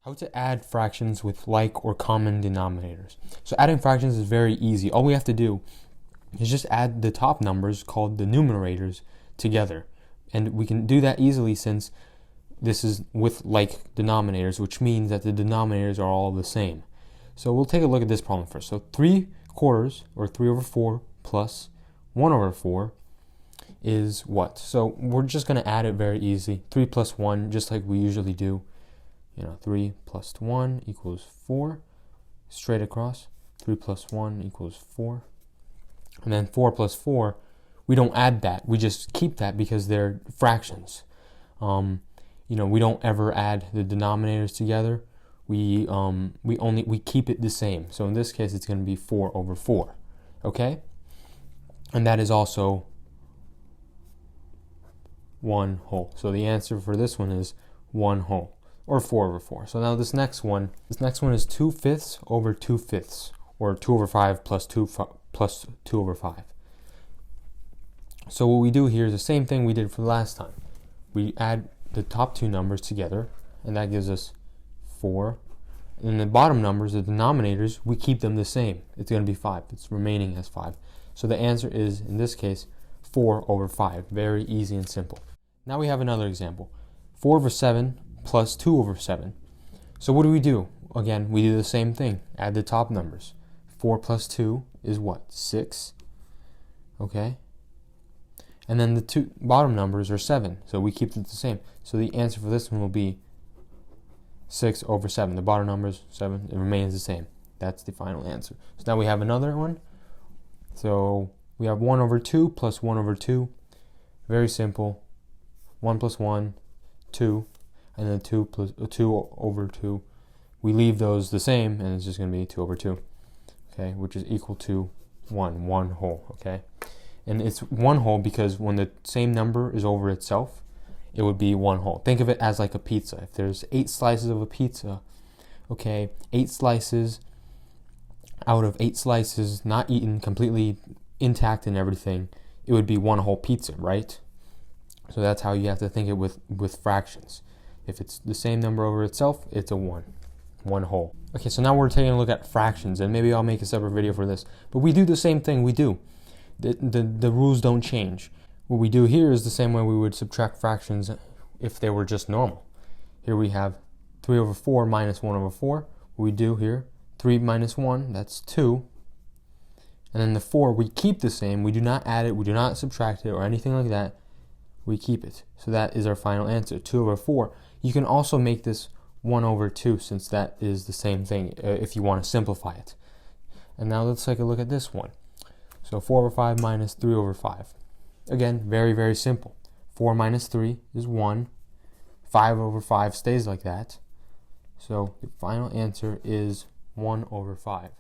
How to add fractions with like or common denominators. So adding fractions is very easy. All we have to do is just add the top numbers, called the numerators, together. And we can do that easily since this is with like denominators, which means that the denominators are all the same. So we'll take a look at this problem first. So 3/4, or 3/4, plus 1/4 is what? So we're just going to add it very easy. 3 plus 1, just like we usually do. 3 plus 1 equals 4. Straight across. 3 plus 1 equals 4. And then 4 plus 4, we don't add that. We just keep that because they're fractions. We don't ever add the denominators together. We keep it the same. So in this case, it's going to be 4/4. Okay? And that is also 1 whole. So the answer for this one is 1 whole, or 4/4. So now this next one is 2/5 over 2/5, or 2/5 plus 2/5. So what we do here is the same thing we did for the last time. We add the top two numbers together, and that gives us 4. And the bottom numbers, the denominators, we keep them the same. It's going to be 5. It's remaining as 5. So the answer is, in this case, 4/5. Very easy and simple. Now we have another example. 4/7 plus 2/7. So what do? Again, we do the same thing. Add the top numbers. 4 plus 2 is what? 6. Okay? And then the two bottom numbers are 7. So we keep it the same. So the answer for this one will be 6/7. The bottom numbers, 7. It remains the same. That's the final answer. So now we have another one. So we have 1/2 plus 1/2. Very simple. 1 plus 1, 2. And then 2/2. We leave those the same, and it's just going to be 2/2. Okay, which is equal to 1 whole. Okay, and it's 1 whole because when the same number is over itself, it would be 1 whole. Think of it as like a pizza. If there's 8 slices of a pizza, okay, 8 slices out of 8 slices not eaten, completely intact and everything, it would be 1 whole pizza, right? So that's how you have to think it with fractions. If it's the same number over itself, it's a 1 whole. Okay, so now we're taking a look at fractions, and maybe I'll make a separate video for this. But we do the same thing we do. The rules don't change. What we do here is the same way we would subtract fractions if they were just normal. Here we have 3/4 minus 1/4. What we do here, 3 minus 1, that's 2. And then the 4, we keep the same. We do not add it, we do not subtract it, or anything like that. We keep it. So that is our final answer, 2/4. You can also make this 1/2, since that is the same thing, if you want to simplify it. And now let's take a look at this one. So 4/5 minus 3/5. Again, very, very simple. 4 minus 3 is 1. 5/5 stays like that. So the final answer is 1/5.